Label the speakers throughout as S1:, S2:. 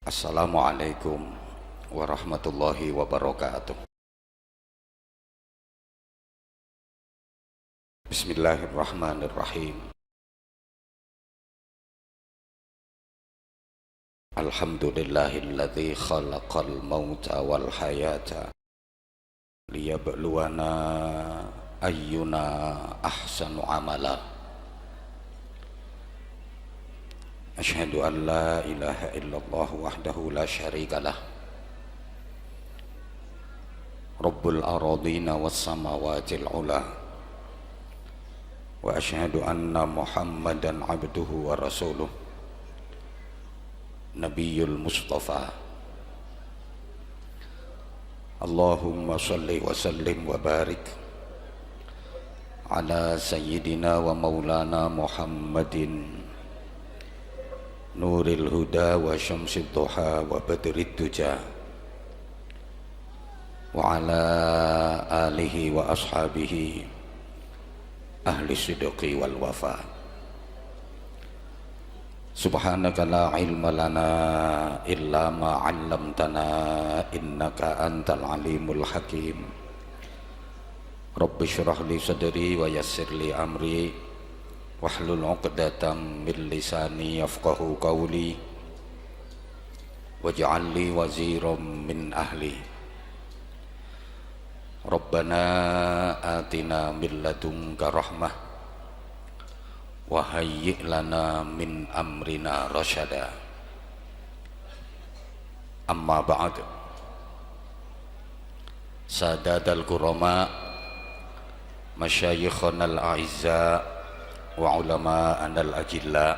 S1: Assalamualaikum warahmatullahi wabarakatuh. Bismillahirrahmanirrahim. Alhamdulillahilladzi khalaqal mauta wal hayata liyabluwana ayyuna ahsanu amala. Asyhadu an la ilaha illallah wahdahu la syarikalah. Rabbul aradina was samawatil ula. Wa asyhadu anna Muhammadan abduhu wa rasuluh. Nabiyul Mustafa. Allahumma salli wa sallim wa barik ala sayyidina wa maulana Muhammadin Nuril huda wa syamsid duha wa badrid duja wa ala alihi wa ashabihi ahli sidqi wal wafa. Subhanaka la ilma lana illa ma 'allamtana innaka antal alimul hakim. Rabbi shrah li sadri wa yassir li amri wahlul 'uqdatam min lisani yafqahu qawli waj'al li waziran min ahli. Rabbana atina min ladunka rahmah wa hayyi' lana min amrina rasyada. Amma ba'd. Sadatal kurama, masyayikhana al-a'izza wa ulama anal ajilla,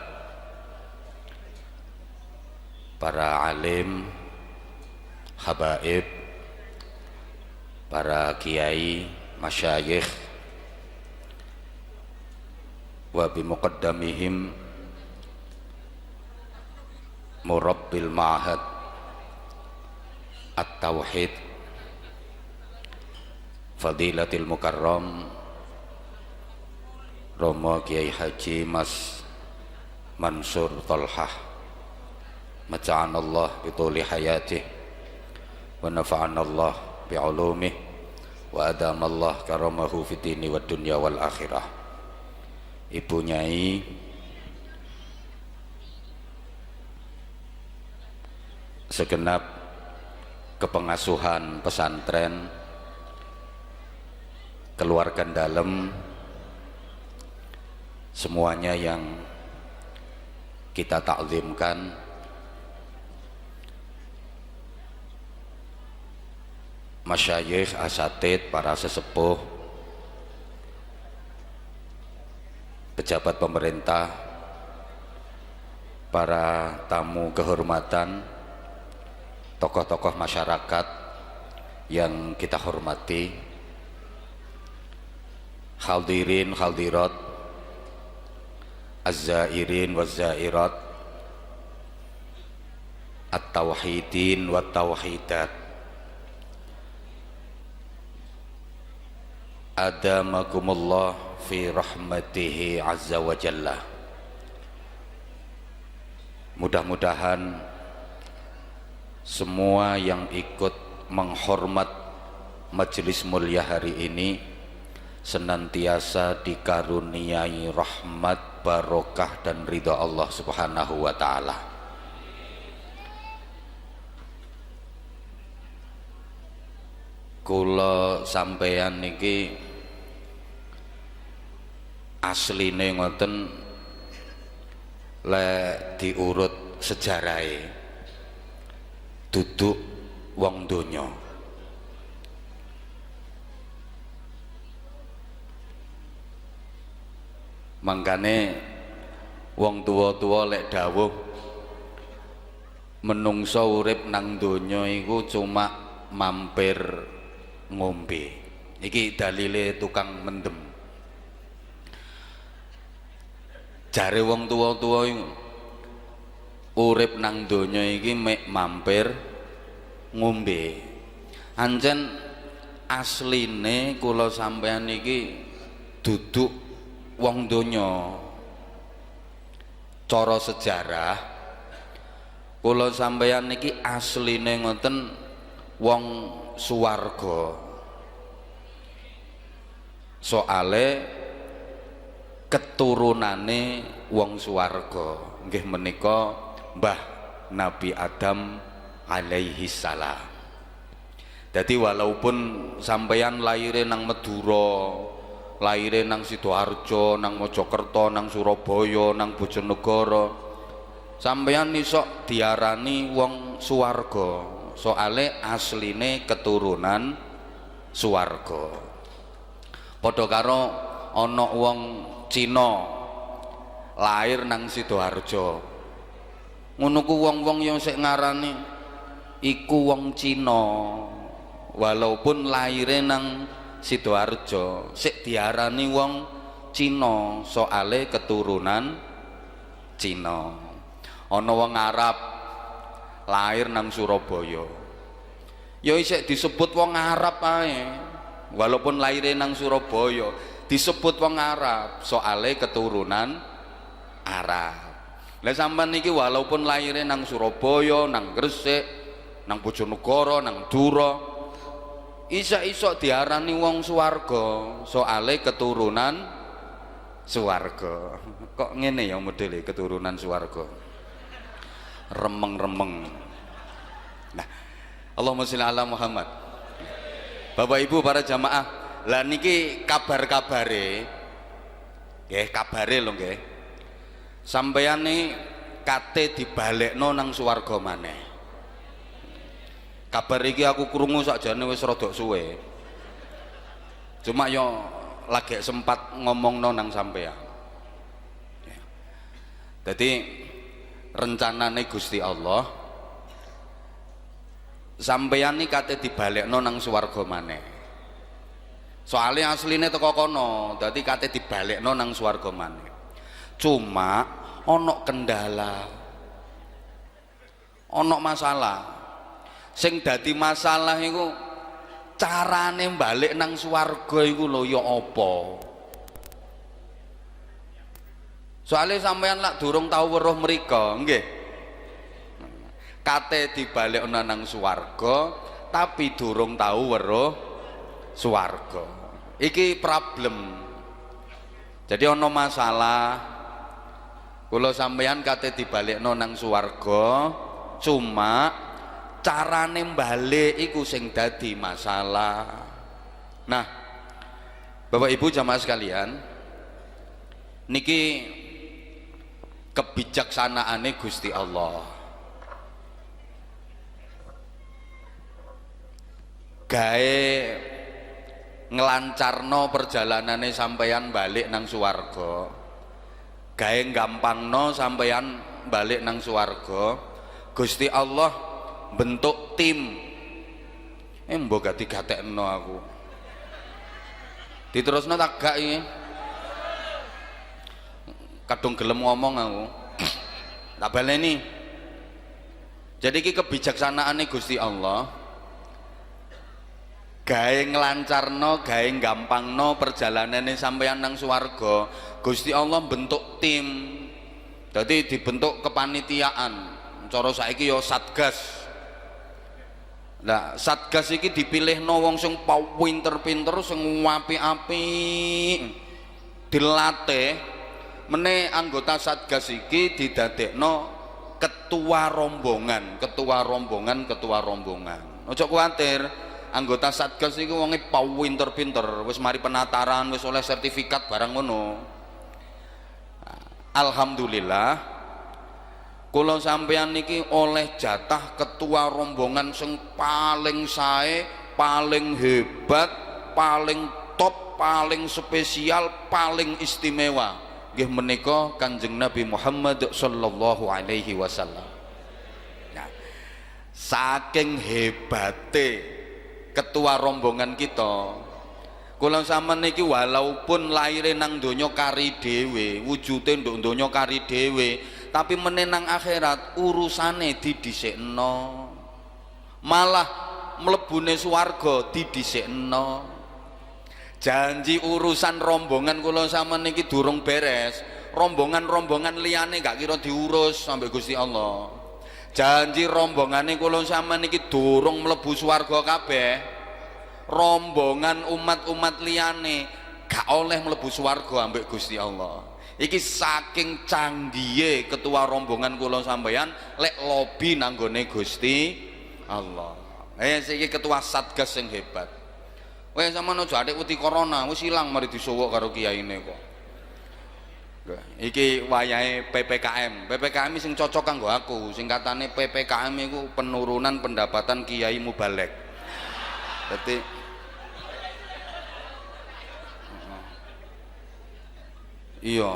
S1: para alim, habaib, para kiai, masyayikh, wa bimuqaddamihim murabbil ma'had at-tauhid fadilatil mukarram Romo Kiai Haji Mas Mansur Thalhah, mata'anallah bituli hayatih wa nafa'anallah bi'ulumih wa adamallah karamahu fid dini wad dunya wal akhirah. Ibu Nyai, segenap kepengasuhan pesantren, keluarga dalam, semuanya yang kita takzimkan, masyayikh, asatid, para sesepuh, pejabat pemerintah, para tamu kehormatan, tokoh-tokoh masyarakat yang kita hormati, hadirin hadirat, az-zairin waz-zairat, at-tauhidin wat-tauhidat, adamakumullah fi rahmatihi azza wa jalla. Mudah-mudahan semua yang ikut menghormat majelis mulia hari ini senantiasa dikaruniai rahmat, barokah dan ridha Allah subhanahu wa ta'ala. Kula sampeyan niki asline ngoten, lek diurut sejarahe duduk wong donya. Mangkane wong tuwa-tuwa lek dawuh menungso urip nang donya iku cuma mampir ngombe. Iki dalile tukang mendem. Jare wong tuwa-tuwa iku urip nang donya iki mek mampir ngombe. Ancen asline kula sampeyan iki duduk wong donya. Cara sejarah Kula sampeyan niki asline ngoten wong suwarga. Soale keturunane wong suwarga nggih menika Mbah Nabi Adam alaihi salam. Jadi walaupun sampeyan lahire nang Madura, lahire nang Sidoarjo, nang Mojokerto, nang Surabaya, nang Bojonegoro, sampeyan iso diarani wong suwarga, soale asline keturunan suwarga. Padha karo ana wong Cina lahir nang Sidoarjo, ngono ku wong-wong yang sik ngarani iku wong Cina, walaupun lahire nang Sidoarjo sik diarani wong Cina soale keturunan Cina. Ana wong Arab lahir nang Surabaya ya isih disebut wong Arab ae, walaupun lahire nang Surabaya disebut wong Arab soale keturunan Arab. Lah sampean niki walaupun lahire nang Surabaya, nang Gresik, nang Bojonegoro, nang Dura, isa-isa diarani wong swarga soale keturunan swarga. Kok ngene ya modele keturunan swarga? Remeng-remeng. Nah, Allahumma sholli ala Muhammad. Bapak Ibu para jamaah, lah niki kabar-kabare nggih, kabare lho nggih. Sampeyane kate dibalekno nang swarga maneh. Kabar iki aku krungu sakjane wis rada suwe. Cuma yo lagi sempat ngomongno nang sampeyan. Jadi rencanane Gusti Allah sampeyan iki kate dibalekno nang swarga maneh. Soalnya asline teko kono, dadi kate dibalekno nang swarga maneh. Cuma ana kendala, ana masalah. Sing dadi masalah iku carane balik nang swarga iku lho ya apa? Soale sampeyan lak durung tau weruh mriko, nggih. Kate dibalekna nang swarga tapi durung tau weruh swarga. Iki problem. Jadi ana masalah. Kula sampeyan kate dibalekno nang swarga, cuma carane balik iku sing dadi masalah. Nah, Bapak Ibu jamaah sekalian, niki kebijaksanaane Gusti Allah. Gawe ngelancarno perjalanane sampeyan balik nang swarga. Gawe gampangno sampeyan balik nang swarga. Gusti Allah bentuk tim. Mbok gak digatekno aku. Diterusno tak gak iki. Kadung gelem ngomong aku. Tak baleni. Jadi iki kebijaksanaane Gusti Allah. Gawe nglancarno, gawe gampangno perjalanane sampeyan nang swarga, Gusti Allah bentuk tim. Jadi dibentuk kepanitiaan. Cara saiki ya satgas. Nah, satgas iki dipilihno wong sing pinter-pinter, sing apik-apik. Dilatih meneh anggota satgas iki didadekno ketua rombongan. Ojo kuwatir. Anggota satgas itu wonge pinter-pinter, wis mari penataran, wis oleh sertifikat barang ngono. Alhamdulillah kula sampeyan niki oleh jatah ketua rombongan sing paling sae, paling hebat, paling top, paling spesial, paling istimewa. Nggih menika Kanjeng Nabi Muhammad sallallahu alaihi wasallam. Nah, saking hebate ketua rombongan kita, kula sampeyan niki walaupun lahire nang donya kari dhewe, wujude nduk donya kari dhewe, tapi menenang akhirat urusane didhisikno. Malah mlebune swarga didhisikno. Janji urusan rombongan kula sampeyan niki durung beres. Rombongan-rombongan liyane gak kira diurus sampai Gusti Allah. Janji rombongane kula sampean iki durung mlebu swarga kabeh. Rombongan umat-umat liyane gak oleh mlebu swarga ambek Gusti Allah. Iki saking canggihe ketua rombongan kula sampeyan lek lobi nanggone Gusti Allah. Iki ketua satgas yang hebat. Wes sampeyan aja atik wedi corona, wis ilang mari disuwuk karo kiyaine kok. Iki wayahe PPKM. PPKM sing cocok kanggo aku. Singkatane PPKM iku penurunan pendapatan kiai mubalek. Dadi iya.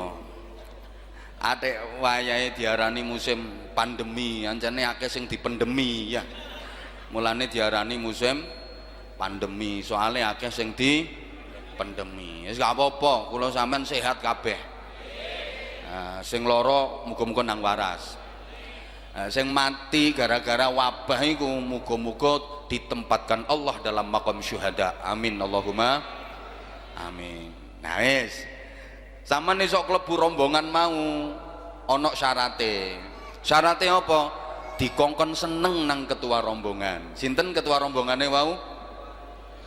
S1: Atik wayahe diarani musim pandemi, ancane akeh sing dipendemi ya. Mulane diarani musim pandemi, soalnya akeh sing dipendemi. Wis gak apa-apa, kula sampean sehat kabeh. Sing loro muga-muga nang waras. Sing mati gara-gara wabah iku muga-muga ditempatkan Allah dalam maqam syuhada. Amin Allahumma amin. Nah wis. Sampeyan iso klebu rombongan mau ana syarate. Syarate apa? Dikongkon seneng nang ketua rombongan. Sinten ketua rombongane wau?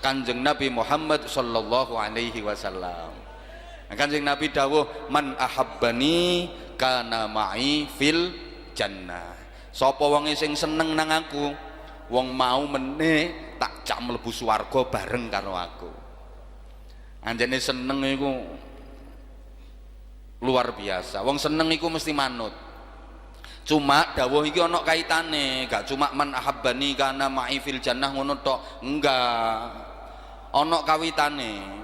S1: Kanjeng Nabi Muhammad sallallahu alaihi wasallam. Kanjeng Nabi dawuh man ahabbani kana ma'i fil jannah. Sapa wonge sing seneng nang aku, wong mau meneh tak jak mlebu swarga bareng karo aku. Anjene seneng iku luar biasa. Wong seneng iku mesti manut. Cuma dawuh iki ana kaitane, gak cuma man ahabbani kana ma'i fil jannah ngono tok. Enggak. Ana kawitane.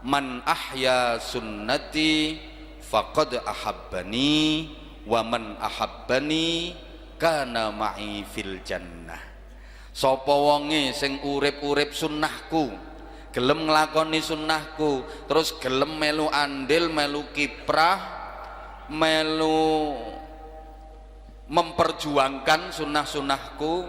S1: Man ahya sunnati faqad ahabbani wa man ahabbani kana ma'i fil jannah. Sapa wonge sing urip-urip sunnahku, gelem nglakoni sunnahku, terus gelem melu andil, melu kiprah, melu memperjuangkan sunnah-sunnahku,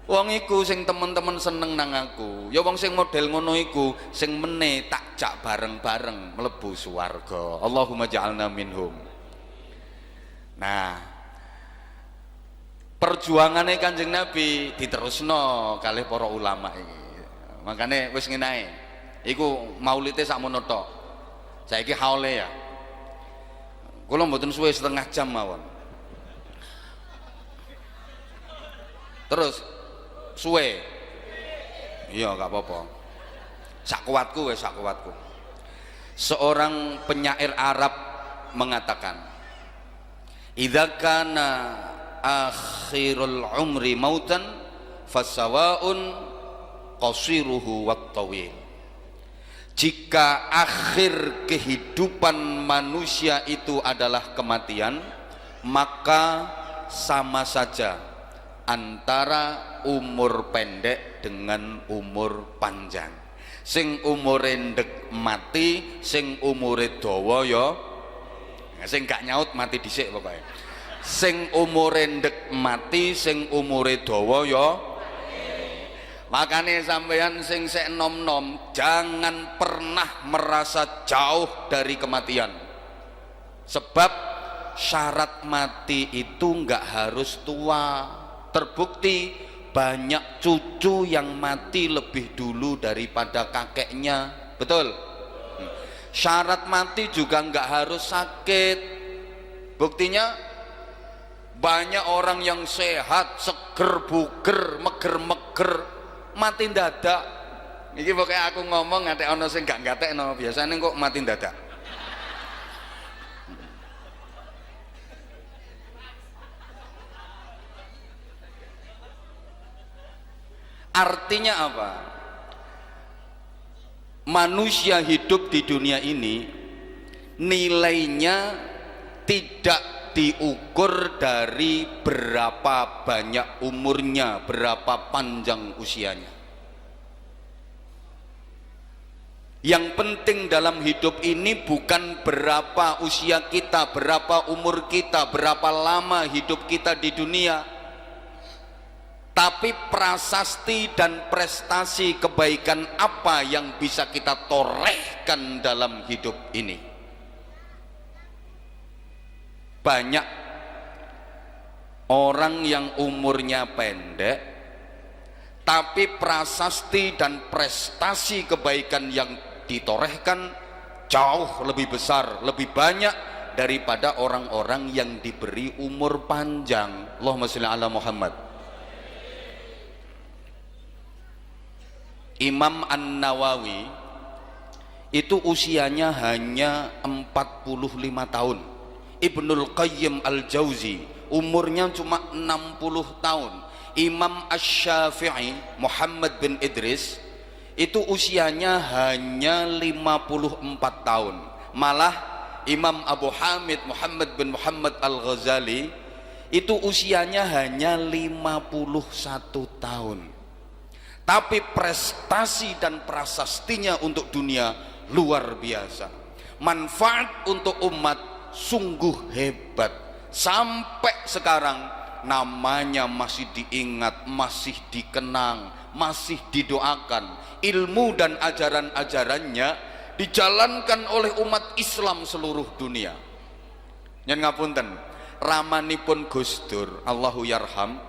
S1: wong iku sing temen-temen seneng nang aku. Ya wong sing model ngono iku sing meneh tak jak bareng-bareng mlebu swarga. Allahumma ja'alna minhum. Nah, perjuangane Kanjeng Nabi diterusno kalih para ulama iki. Makane wis ngene ae. Iku maulite sakmono tok. Saiki haule ya. Kula mboten suwe setengah jam mawon. Terus suwe, iya gak apa-apa, sakuatku wes sakuatku. Seorang penyair Arab mengatakan, idza kana akhirul umri mautan fasawaun qasiruhu wa tawil. Jika akhir kehidupan manusia itu adalah kematian, maka sama saja antara umur pendek dengan umur panjang. Sing umure ndek mati, sing umure dawa ya sing gak nyaut mati dhisik pokoke. Sing umure ndek mati, sing umure dawa ya. Makane sampeyan sing sek nom-nom jangan pernah merasa jauh dari kematian. Sebab syarat mati itu enggak harus tua. Terbukti banyak cucu yang mati lebih dulu daripada kakeknya, betul? Syarat mati juga nggak harus sakit. Buktinya banyak orang yang sehat, seger buger, meger-meger, mati dadak. Iki pokoknya aku ngomong ngantek ono sing gak ngatekno, biasanya kok mati dadak. Artinya apa? Manusia hidup di dunia ini nilainya tidak diukur dari berapa banyak umurnya, berapa panjang usianya. Yang penting dalam hidup ini bukan berapa usia kita, berapa umur kita, berapa lama hidup kita di dunia, tapi prasasti dan prestasi kebaikan apa yang bisa kita torehkan dalam hidup ini. Banyak Orang yang umurnya pendek tapi prasasti dan prestasi kebaikan yang ditorehkan jauh lebih besar, lebih banyak daripada orang-orang yang diberi umur panjang. Allahumma sholli ala Muhammad. Imam An-Nawawi itu usianya hanya 45 tahun. Ibnul Qayyim Al-Jauzi umurnya cuma 60 tahun. Imam Asy-Syafi'i Muhammad bin Idris itu usianya hanya 54 tahun. Malah Imam Abu Hamid Muhammad bin Muhammad Al-Ghazali itu usianya hanya 51 tahun. Tapi prestasi dan prasastinya untuk dunia luar biasa. Manfaat untuk umat sungguh hebat. Sampai sekarang namanya masih diingat, masih dikenang, masih didoakan. Ilmu dan ajaran-ajarannya dijalankan oleh umat Islam seluruh dunia. Nyen ngapunten, ramanipun Gus Dur Allahu yarham,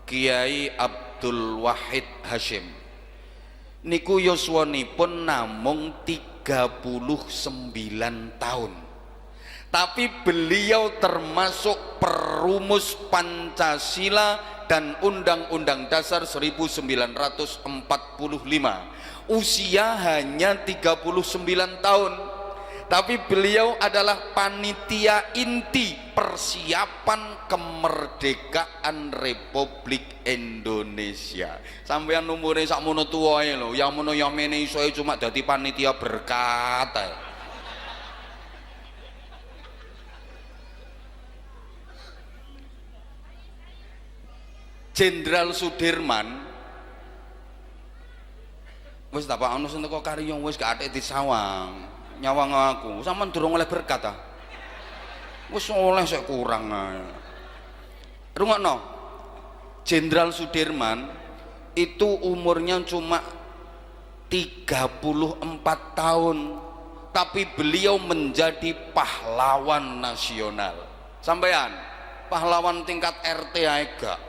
S1: Kiai Abdul Wahid Hashim niku yuswanipun namung 39 tahun. Tapi beliau termasuk perumus Pancasila dan Undang-Undang Dasar 1945. Usia hanya 39 tahun. Tapi beliau adalah panitia inti persiapan kemerdekaan Republik Indonesia. Sampeyan umure sakmono tuwae lho, yang mono yang mene iso cuma dadi panitia berkat ae. Jenderal Sudirman wis tak ono sing teko Kariyong wis gak atik disawang. Nyawang aku, sampean durung oleh berkat ta. Wis oleh sik kurang ae. Rungokno. Jenderal Sudirman itu umurnya cuma 34 tahun, tapi beliau menjadi pahlawan nasional. Sampean, pahlawan tingkat RT ae gak.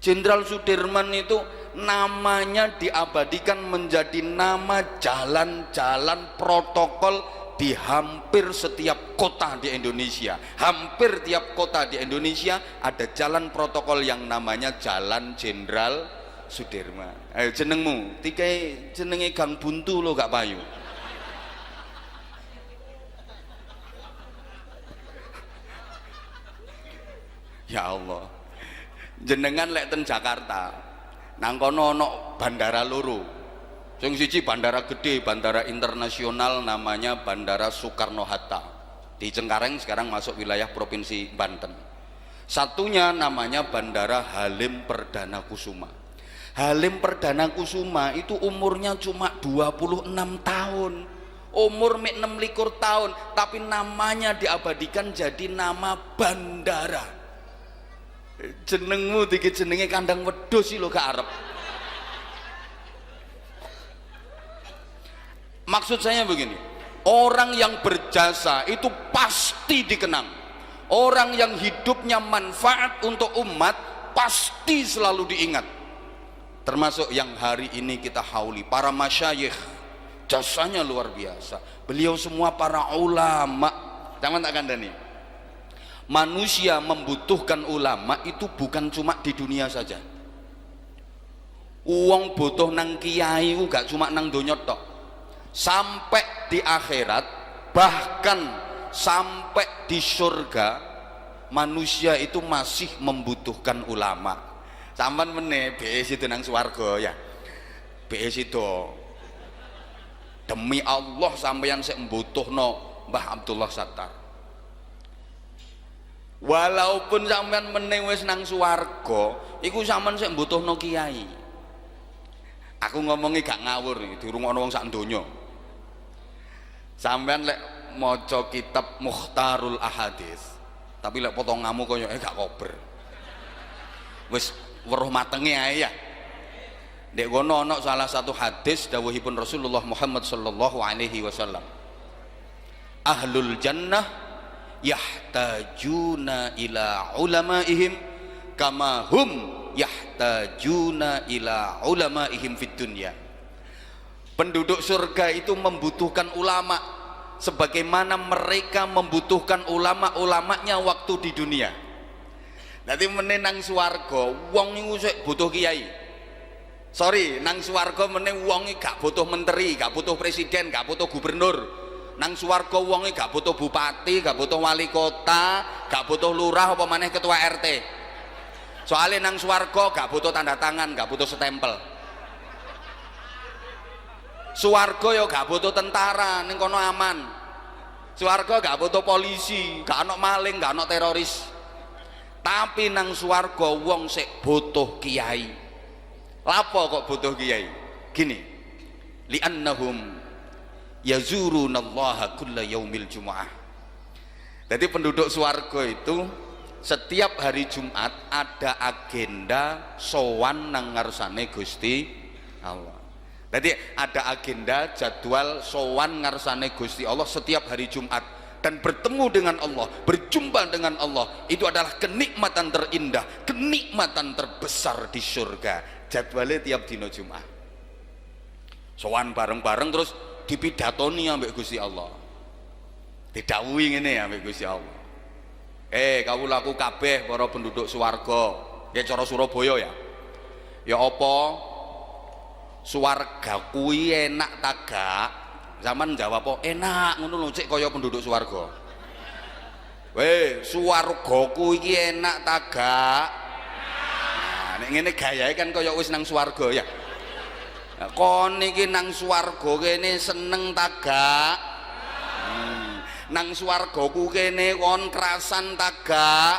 S1: Jenderal Sudirman itu namanya diabadikan menjadi nama jalan-jalan protokol di hampir setiap kota di Indonesia. Hampir tiap kota di Indonesia ada jalan protokol yang namanya Jalan Jenderal Sudirman. Ayo jenengmu, tikai jenenge Gang Buntu lo gak payu. Ya Allah. Jenengan lek ten Jakarta nang kono ono bandara loro. Sing siji bandara gede, bandara internasional namanya Bandara Soekarno-Hatta di Cengkareng, sekarang masuk wilayah Provinsi Banten. Satunya namanya Bandara Halim Perdana Kusuma. Halim Perdana Kusuma itu umurnya cuma 26 tahun. Umur 26 tahun, tapi namanya diabadikan jadi nama bandara. Jenengmu dikit jenenge kandang wedhus sih lo gak arep. Maksud saya begini, orang yang berjasa itu pasti dikenang. Orang yang hidupnya manfaat untuk umat pasti selalu diingat. Termasuk yang hari ini kita hauli, para masyayikh, jasanya luar biasa. Beliau semua para ulama. Jangan tak kandani. Manusia membutuhkan ulama itu bukan cuma di dunia saja. Uang butuh nang kiai gak cuma nang donya tok. Sampai di akhirat, bahkan sampai di surga, manusia itu masih membutuhkan ulama. Sampeyan meneh BS itu nang swarga ya. BS itu demi Allah sampeyan sik mbutuhno Mbah Abdullah Sattar. Walaupun sampean meneh wis nang swarga, iku sampean sik mbutuhno kiai. Aku ngomongi gak ngawur iki, dirungokno wong sak donya. Sampean lek maca kitab Mukhtarul Ahadits, tapi lek potonganmu koyoke gak kober. Wis weruh matenge ae ya. Ndek kono ana salah satu hadis dawuhipun Rasulullah Muhammad sallallahu alaihi wasallam. Ahlul jannah yahtajuna ila ulamaihim kama hum yahtajuna ila ulamaihim fid dunya. Penduduk surga itu membutuhkan ulama sebagaimana mereka membutuhkan ulama-ulamanya waktu di dunia. Nanti menenang swarga wong niku sik butuh kiai. Sorry, nang swarga meneh wong gak butuh menteri, gak butuh presiden, gak butuh gubernur. Nang swarga wong gak butuh bupati, gak butuh wali kota, gak butuh lurah apa maneh ketua RT. Soalnya nang swarga gak butuh tanda tangan, gak butuh stempel. Swarga ya gak butuh tentara, ning kono aman. Swarga gak butuh polisi, gak ana maling, gak ana teroris. Tapi nang swarga wong sik butuh kiai. Lapo kok butuh kiai? Gini, li'annahum yazurunallaha kulla yaumil jumu'ah. Jadi penduduk swarga itu setiap hari Jumat ada agenda sowan nang ngarsane Gusti Allah. Jadi ada agenda jadwal sowan ngarsane Gusti Allah setiap hari Jumat, dan bertemu dengan Allah, berjumpa dengan Allah itu adalah kenikmatan terindah, kenikmatan terbesar di surga. Jadwalnya tiap dino Jumat sowan bareng-bareng terus dipidatoni ambek Gusti Allah, didhawuhi ngene ambek Gusti Allah, kawulaku kabeh para penduduk swarga, ya cara Surabaya ya apa swarga kuwi enak ta gak? Zaman jawab apa? Enak, ngono lho cek kaya penduduk swarga. Weh, swarga kuwi iki enak ta gak? Nah, nek ngene gayahe kan kaya wis nang swarga ya. Nah, kon iki nang swarga kene seneng ta gak? Nang swargaku kene kon krasan ta gak?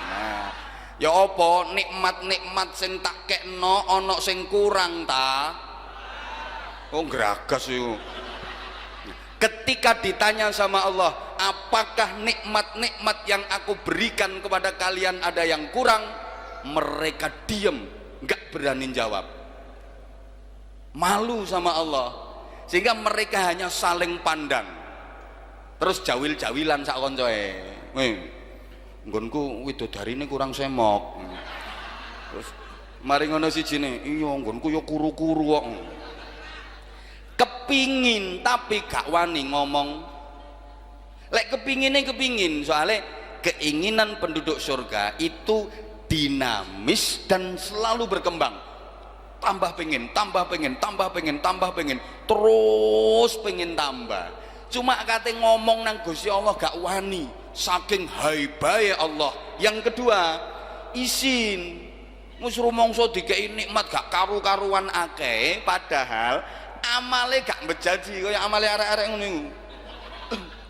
S1: Nah, ya apa nikmat-nikmat sing tak kekno ana sing kurang ta? Oh gragas iku. Ketika ditanya sama Allah, apakah nikmat-nikmat yang aku berikan kepada kalian ada yang kurang? Mereka diam, enggak berani jawab. Malu sama Allah, sehingga mereka hanya saling pandang. Terus jawil-jawilan sak koncoe. Nggonku widodarine kurang semok. Terus mari ngono sijine, iya nggonku ya kuru-kuru kok. Kepingin tapi gak wani ngomong. Lek kepingin, soalnya keinginan penduduk surga itu dinamis dan selalu berkembang. Tambah pengen, terus pengen tambah. Cuma kate ngomong nang Gusti Allah gak wani, saking haibahe Allah. Yang kedua, isin mus rumangsa dikei nikmat gak karu-karuan akeh, padahal amale gak menjadi kaya amale arek-arek ngono iku.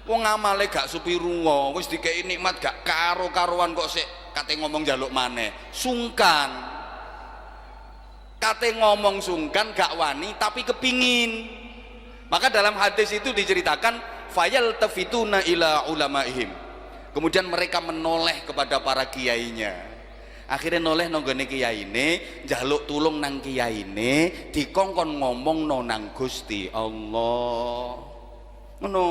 S1: Wong amale gak supiruwa, wis dikei nikmat gak karo-karuan kok sik kate ngomong njaluk maneh. Sungkan. Kate ngomong sungkan gak wani tapi kepingin. Maka dalam hadis itu diceritakan fayal tafituna ila ulamaihim. Kemudian mereka menoleh kepada para kiainya. Akhirnya noleh nonggone kiyaine, njaluk tulung nang kiyaine, dikongkon ngomong nang Gusti Allah. Ngono.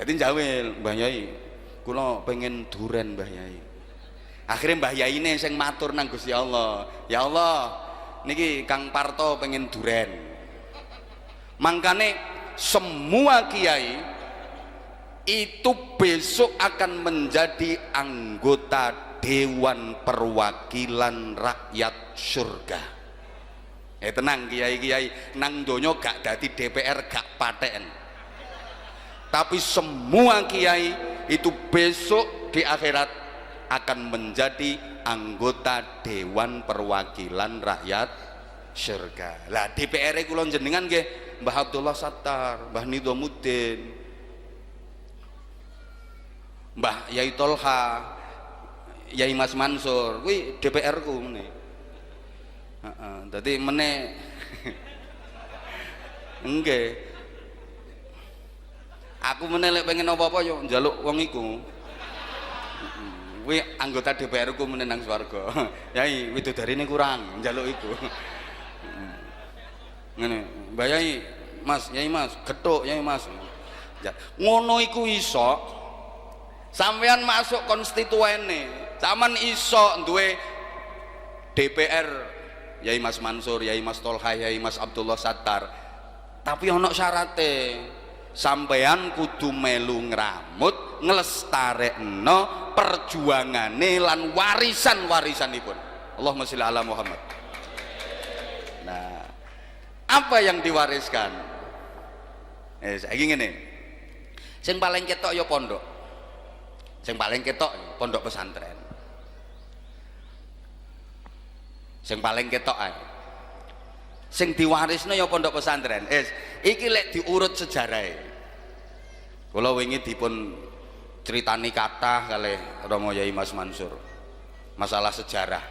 S1: Dadi jawil, Mbah Yai, kula pengen duren Mbah Yai. Akhirnya Mbah Yaine sing matur nang Gusti Allah, ya Allah, niki Kang Parto pengen duren. Makanya semua kiai itu besok akan menjadi anggota Dewan Perwakilan Rakyat Surga. Tenang kiai-kiai, nang donya gak dadi DPR gak paten. Tapi semua kiai itu besok di akhirat akan menjadi anggota Dewan Perwakilan Rakyat Surga. Lah DPR kula jenengan nggih Mbah Abdullah Sattar, Mbah Nizamuddin, Mbah Yai Tolha, Yai Mas Mansur, kuwi DPR ku meneh. Heeh, dadi meneh nggih. Aku meneh lek pengen apa-apa yo njaluk wong iku. Kuwi anggota DPR ku meneh nang swarga. Yai, widodarine kurang, njaluk iku. Ngene, Mbak Yai, Mas, Yai Mas, gethuk Yai Mas. Ngono iku iso Sampean masuk konstituene, zaman iso duwe DPR, Yai Mas Mansur, Yai Mas Tolha, Yai Mas Abdullah Sattar. Tapi ono syarate, sampean kudu melu ngramut nglestarekno perjuangane lan warisan-warisanipun. Allahumma sholli ala Muhammad. Nah, apa yang diwariskan? Saiki ngene. Sing paling ketok ya pondok. Sing paling ketok pondok pesantren. Sing paling ketok ae. Sing diwarisno ya pondok pesantren. Iki lek diurut sejarahe. Kula wingi dipun critani kathah kalih Romo Yai Mas Mansur. Masalah sejarah.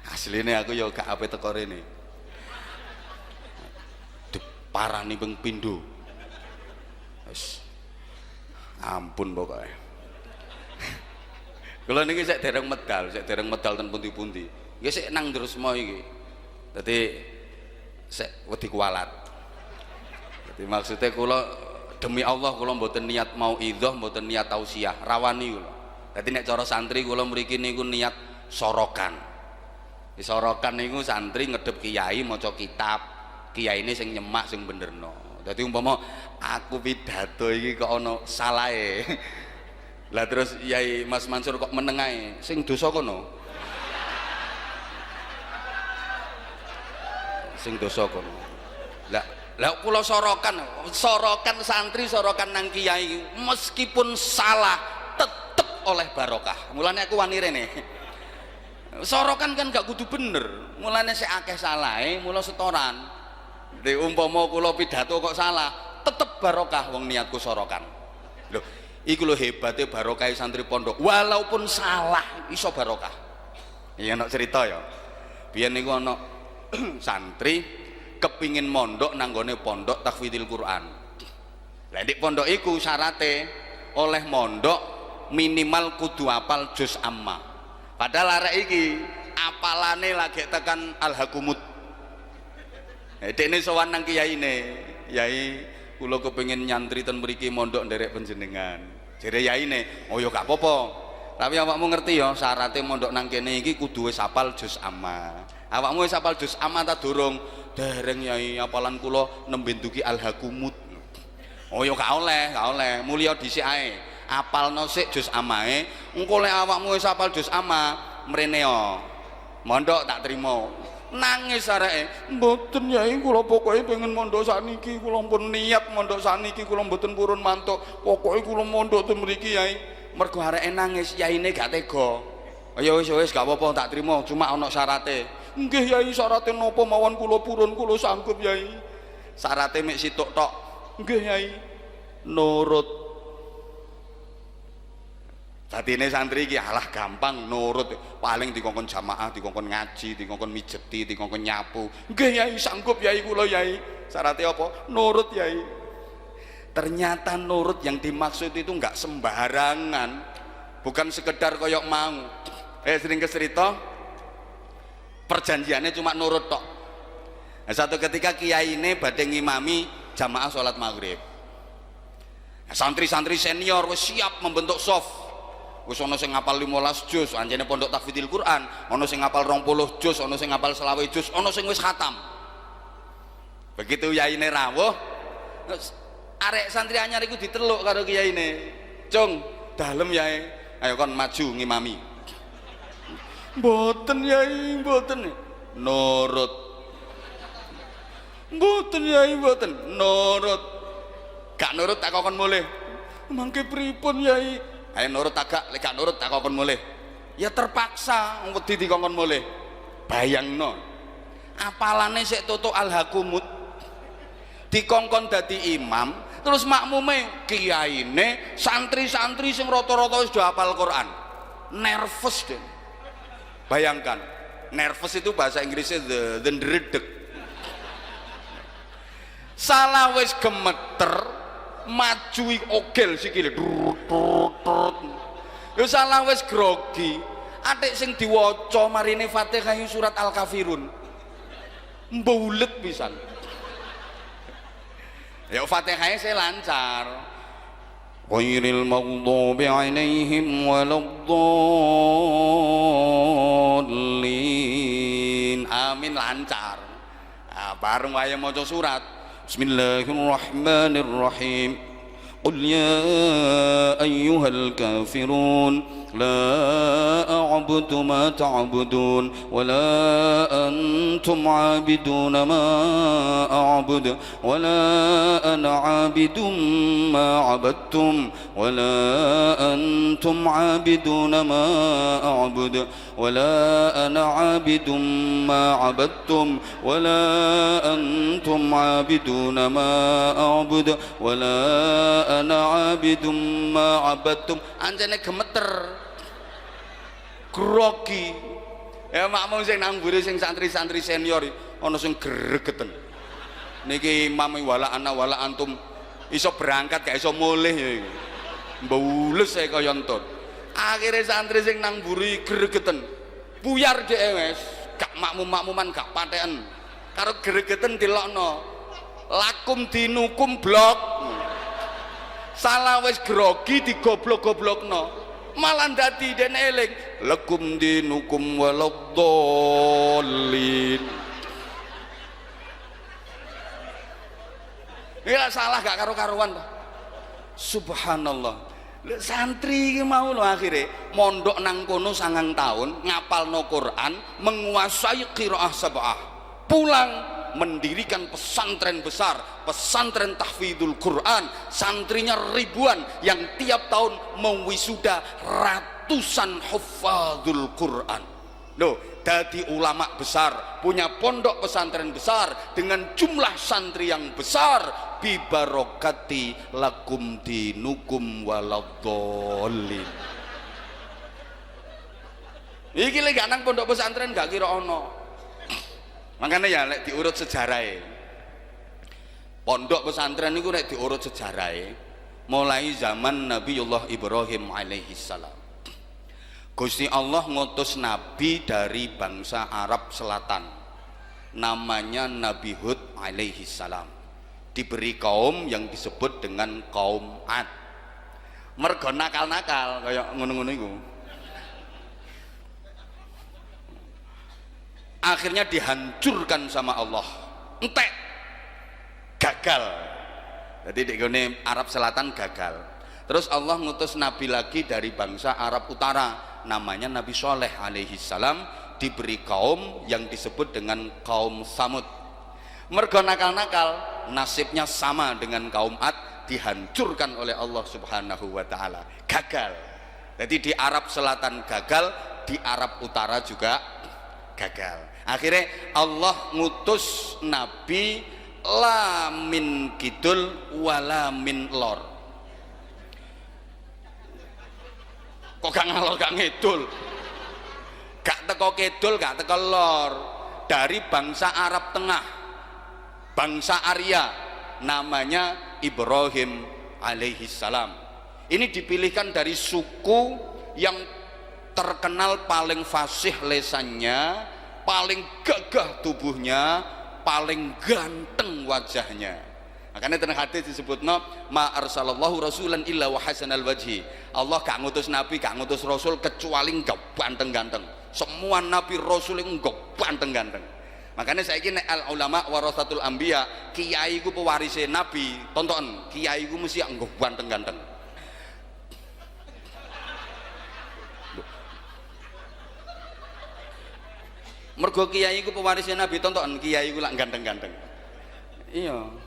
S1: Asline aku ya gak ape teko rene. Diparani ping pindho. Wis ampun pokoke. Kula niki sik dereng medal ten pundi-pundi. Nggih sik nang Drusma iki. Dadi sik wedi kualat. Dadi maksudnya kula demi Allah kula mboten niat mau idhah, mboten niat tausiah, rawani kula. Dadi nek cara santri kula mriki niku niat sorokan. Di sorokan niku santri ngedep kiai maca kitab, kiyaine sing nyemak sing benerno. Dadi umpama aku pidato iki kok ana salahe. Lah terus Yai Mas Mansur kok menengae sing dosa kono. Sing dosa kono. Lah kula sorokan santri, sorokan nang kiai meskipun salah tetep oleh barokah. Mulane aku wani rene. Sorokan kan gak kudu bener. Mulane sik akeh salahe, mula setoran. Nek umpama kula pidato kok salah, tetep barokah wong niatku sorokan. Lho, iku lho hebate barokah santri pondok, walaupun salah iso barokah. Iya ana cerita ya. Biyen niku ana santri kepingin mondok nang gone pondok tahfidzul Quran. Lah nek pondok iku syarate oleh mondok minimal kudu apal juz amma. Padahal arek iki apalane lagi tekan al-hakumut. Dekne sowan nang kiyaine, Yai kula kepengin nyantri ten mriki mondok nderek panjenengan. Jere yaine, oh ya gak apa-apa. Tapi awakmu ngerti ya, syaratnya mondok nang kene iki kudu wis hafal juz amma. Awakmu wis hafal juz amma ta durung? Dereng Yai, apalan kula nembe nduki al-hakumut. Oh ya gak oleh, mulya dhisik ae. Apalno sik juz amae, engko lek awakmu wis hafal juz amma, mrene yo. Mondok tak trimo. Nangis areke, mboten Yai, kula pokoke pengen mondok sakniki, kula pun niat mondok sakniki, kula mboten purun mantuk, pokoke kula mondok ten mriki Yai. Mergo areke nangis, yaine gak tega. Ya wis gak apa-apa tak trimo, cuma ana syarate. Nggih Yai, syarate napa mawon kula purun, kula sanggup Yai. Syarate mek situk tok. Nggih Yai. Nurut. Dadine santri iki alah gampang nurut, paling dikongkon jamaah, dikongkon ngaji, dikongkon mijeti, dikongkon nyapu. Nggih Yai, sanggup Yai kula Yai. Syaratnya apa? Nurut Yai. Ternyata nurut yang dimaksud itu enggak sembarangan, bukan sekedar koyok mau. Sering keserita perjanjiannya cuma nurut tok. Nah, satu ketika kiai ini badhe ngimami jamaah sholat maghrib. Nah, santri-santri senior wis siap membentuk soft. Wis ana sing ngapal 15 juz, anjene pondok tahfidzul Quran, ana sing ngapal 20 juz, ana sing ngapal 20 juz, ana sing wis khatam. Begitu yaine rawuh, arek santri anyar iku diteluk karo kiyaine. Cung, dalem Yai. Ayo kon maju ngimami. Mboten Yai, mboten. Nurut. Mboten Yai, mboten. Nurut. Gak nurut tak kon mulih. Mangke pripun Yai? Ayo nurut agak, lek gak nurut tak kon mulih. Ya terpaksa wedi dikongkon mulih. Bayangno. Apalane sik tutuk al-hakumut. Dikongkon dadi imam, terus makmume kiyaine, santri-santri sing rata-rata wis hafal Quran. Nervous deh. Bayangkan, nervous itu bahasa Inggrisnya the ndredeg. Salah wis gemeter, maju ogel sikile yo salah wis grogi atik sing diwaca marine Fatihah surat Al-Kafirun mbulet pisan ya Fatihahnya saya lancar ghairil maghdubi 'alaihim waladdallin. Amin, lancar. Nah, bareng wae maca surat. Bismillahirrahmanirrahim. Qul ya ayyuhal kafirun لا أعبد ما تعبدون ولا أنتم عابدون ما أعبد ولا أنا عابد ما عبدتم ولا أنتم عابدون ما أعبد ولا أنا عابد ما عبدتم ولا أنتم عابدون ما أعبد ولا أنا عابد ما عبدتم. Anjane gemeter grogi ya makmum sing nang mburi sing santri-santri senior ana sing gregeten niki imam wala ana wala antum iso berangkat gak iso mulih ya iki mbulus e kaya entut. Akhire santri sing nang mburi gregeten buyar dhek wis gak makmum-makmuman gak patheken karo gregeten dilokno lakum dinukum blok salah wis grogi digoblok-goblokno malah dadi den eling lakum dinukum waladdallin. Ila salah gak karo-karuan. Subhanallah. Santri iki mau lho akhire mondok nang kono 9 tahun ngapalno Quran, menguasai qiraah sab'ah. Pulang mendirikan pesantren besar, pesantren tahfidzul Quran, santrinya ribuan yang tiap tahun mewisuda ratusan hufadzul Quran. Loh, dadi ulama besar, punya pondok pesantren besar dengan jumlah santri yang besar, bibarokati lakum dinukum waladdallin. Iki lek gak nang pondok pesantren gak kira ono. Makanya ya lek diurut sejarahnya pondok pesantren itu lek diurut sejarahnya mulai zaman Nabiullah Ibrahim alaihi salam. Gusti Allah ngutus nabi dari bangsa Arab Selatan namanya Nabi Hud alaihi salam, diberi kaum yang disebut dengan kaum Ad. Mergo nakal-nakal kayak ngono-ngono iku akhirnya dihancurkan sama Allah, entek, gagal. Jadi di Arab Selatan gagal. Terus Allah ngutus nabi lagi dari bangsa Arab Utara namanya Nabi Sholeh alaihi salam, diberi kaum yang disebut dengan kaum Samud. Mergo nakal-nakal nasibnya sama dengan kaum Ad, dihancurkan oleh Allah subhanahu wa ta'ala, gagal. Jadi di Arab Selatan gagal, di Arab Utara juga gagal. Akhirnya Allah ngutus nabi la min kidul wala min lor. Kok gak ngalor gak ngidul, gak teko kidul gak teko lor, dari bangsa Arab Tengah, bangsa Arya, namanya Ibrahim alaihi salam. Ini dipilihkan dari suku yang terkenal paling fasih lesannya, paling gagah tubuhnya, paling ganteng wajahnya. Makanya dalam hadis disebutno ma arsalallahu rasulan illa wa hasanal wajhi. Allah gak ngutus nabi, gak ngutus rasul kecuali enggak ganteng-ganteng. Semua nabi rasul enggak ganteng-ganteng. Makanya saiki nek al ulama warasatul anbiya, kiai ku pewarise nabi, tonton kiai ku mesti enggak ganteng-ganteng. Mergo kiai ku pewarisnya nabi, tonton kiai ku lak ganteng-ganteng. Iya.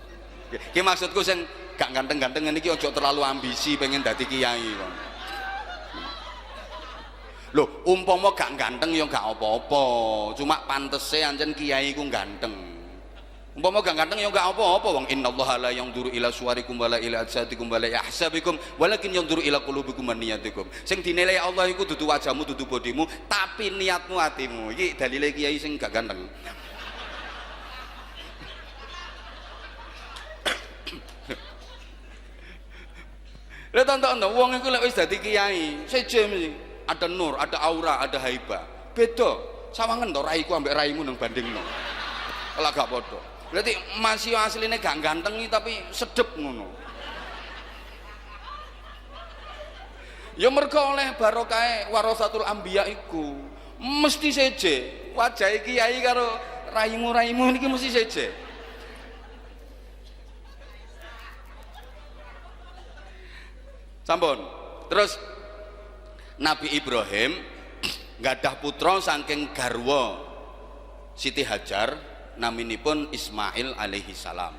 S1: Ki maksudku sing gak ganteng-ganteng niki aja terlalu ambisi pengen dadi kiai kok. Loh, umpama gak ganteng ya gak apa-apa, cuma pantese ancen kiai ku ganteng. Umpama gak ganteng ya gak apa-apa, wong innallaha la yanzuru ila suwarikum wala ila ajsadikum wala yahsabikum walakin yanzuru ila qulubikum wa niyatikum. Sing dinilai Allah iku dudu wajahmu, dudu bodimu, tapi niatmu, hatimu. Iki dalile kiai sing gak ganteng. Lah tonton wong iku lek wis dadi kiai, seje mesti ada nur, ada aura, ada haibah. Beda. Sawangen to raiku ambek raimu nang bandingno. Lah gak padha. Berarti masih asline gak ganteng tapi sedep ngono. Ya mergo oleh barokah warasatul anbiya iku mesti seje wajah kiai karo raimu-raimu niki mesti seje. Sampun. Terus Nabi Ibrahim gadah putra saking garwa Siti Hajar naminipun Ismail alaihi salam.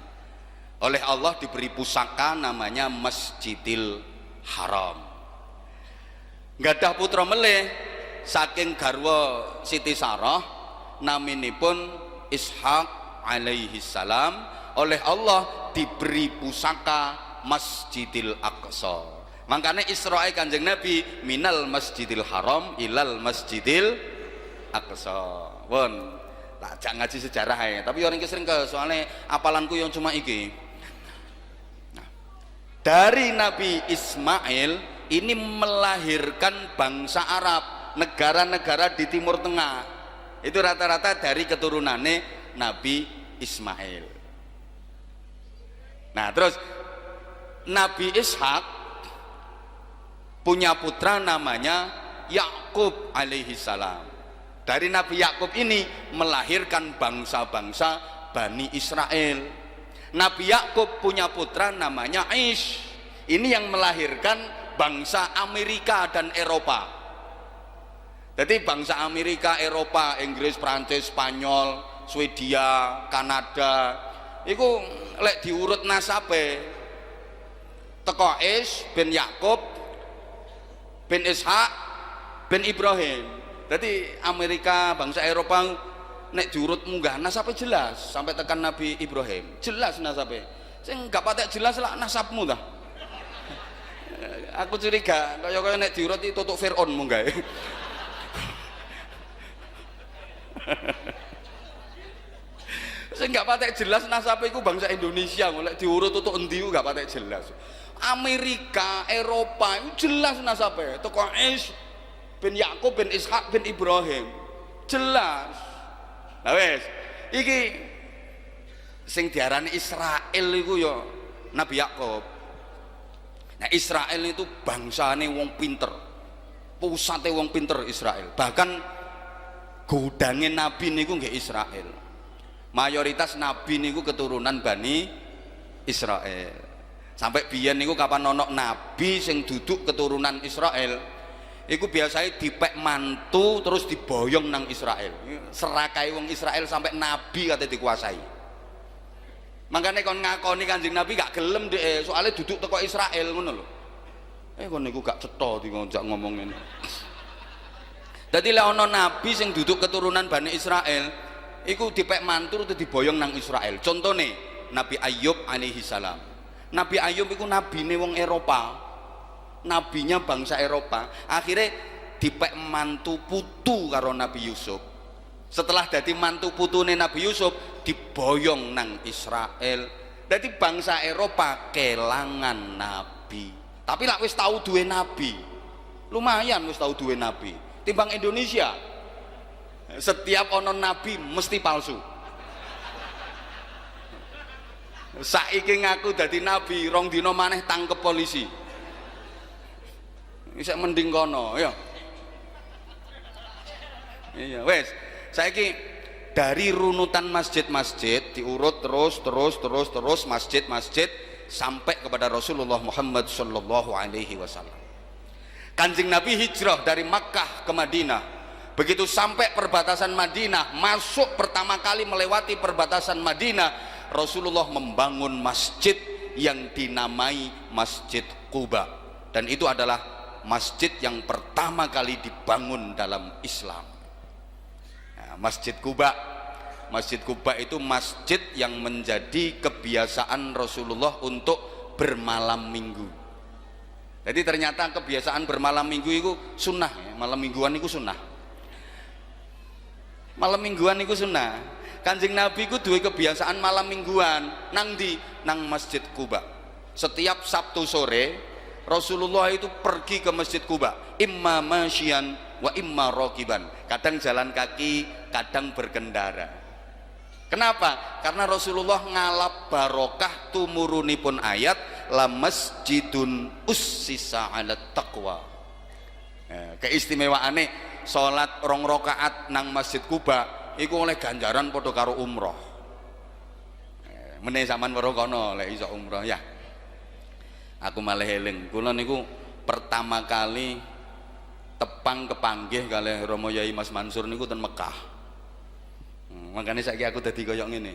S1: Oleh Allah diberi pusaka namanya Masjidil Haram. Gadah putra melih saking garwa Siti Sarah naminipun Ishak alaihi salam. Oleh Allah diberi pusaka Masjidil Aqsa. Makanya Isra'i Kanjeng Nabi minal Masjidil Haram ilal Masjidil Aqsa. Pun tak jak ngaji sejarah ya, tapi orang sering ke soalnya apalanku yang cuma iki. Nah, dari Nabi Ismail ini melahirkan bangsa Arab, negara-negara di Timur Tengah. Itu rata-rata dari keturunannya Nabi Ismail. Nah, terus Nabi Ishak punya putra namanya Yakub alaihi salam. Dari Nabi Yakub ini melahirkan bangsa-bangsa Bani Israel. Nabi Yakub punya putra namanya Ish. Ini yang melahirkan bangsa Amerika dan Eropa. Jadi bangsa Amerika, Eropa, Inggris, Prancis, Spanyol, Swedia, Kanada itu lek diurut nasabe teko Ish bin Yakub bin Ishak bin Ibrahim. Jadi Amerika, bangsa Eropa nek diurut munggah nasabe jelas sampai tekan Nabi Ibrahim. Jelas nasabe. Sing gak patek jelas lah nasabmu dah. Aku curiga kaya nek diurut itu tutuk Fir'aun munggah. Sing gak patek jelas nasabe iku bangsa Indonesia, nek diurut tutuk endi gak patek jelas. Amerika, Eropa itu jelas nasabnya. Toko Ish bin Yakub bin Ishak bin Ibrahim jelas. Nah wes, iki sing diarani Israel itu ya Nabi Yakub. Nah Israel itu bangsane wong pinter, pusate wong pinter Israel. Bahkan godangin Nabi niku nggih Israel. Mayoritas Nabi niku keturunan Bani Israel. Sampai biyen niku kapan ono nabi sing duduk keturunan Israel iku biasanya dipek mantu terus diboyong nang Israel. Serakai wong Israel sampai nabi kate dikuasai. Makanya kon ngakoni Kanjeng Nabi gak gelem deh soalnya duduk teko Israel ngono lho. Kon niku gak cetha ngojak ngomong ngene. Dadi lek ono nabi sing duduk keturunan Bani Israel iku dipek mantu terus diboyong nang Israel. Contone Nabi Ayub alaihi salam. Nabi Ayub itu nabine wong Eropa, nabinya bangsa Eropa. Akhirnya dipek mantu putu karo Nabi Yusuf. Setelah dadi mantu putune Nabi Yusuf diboyong nang Israel. Dadi bangsa Eropa kelangan nabi. Tapi lak wis tau duwe nabi, lumayan wis tau duwe nabi. Timbang Indonesia, setiap ono nabi mesti palsu. Saiki ngaku dadi nabi, rong dina maneh tangkep polisi. Isek mending kono, ya. Iya, wes. Saiki dari runutan masjid-masjid diurut terus masjid-masjid sampai kepada Rasulullah Muhammad sallallahu alaihi wasallam. Kanjeng Nabi hijrah dari Makkah ke Madinah. Begitu sampai perbatasan Madinah, masuk pertama kali melewati perbatasan Madinah, Rasulullah membangun masjid yang dinamai Masjid Quba, dan itu adalah masjid yang pertama kali dibangun dalam Islam. Nah, Masjid Quba itu masjid yang menjadi kebiasaan Rasulullah untuk bermalam minggu. Jadi ternyata kebiasaan bermalam minggu itu sunnah ya. Malam mingguan itu sunnah. Malam mingguan itu sunnah. Kanjeng Nabi ku duwe kebiasaan malam mingguan nang Masjid Quba. Setiap Sabtu sore Rasulullah itu pergi ke Masjid Quba, imma masyian wa imma raqiban. Kadang jalan kaki, kadang berkendara. Kenapa? Karena Rasulullah ngalap barokah tumurunipun ayat la masjidun ussisa 'ala taqwa Keistimewaane salat 2 rakaat nang Masjid Kuba iku oleh ganjaran padha karo umroh. Meneh sampean weruh kono lek iso umroh ya. Aku malah eling, kula niku pertama kali tepang kepanggih kalih Romo Yai Mas Mansur niku ten Mekah. Makanya saiki aku dadi koyo ngene.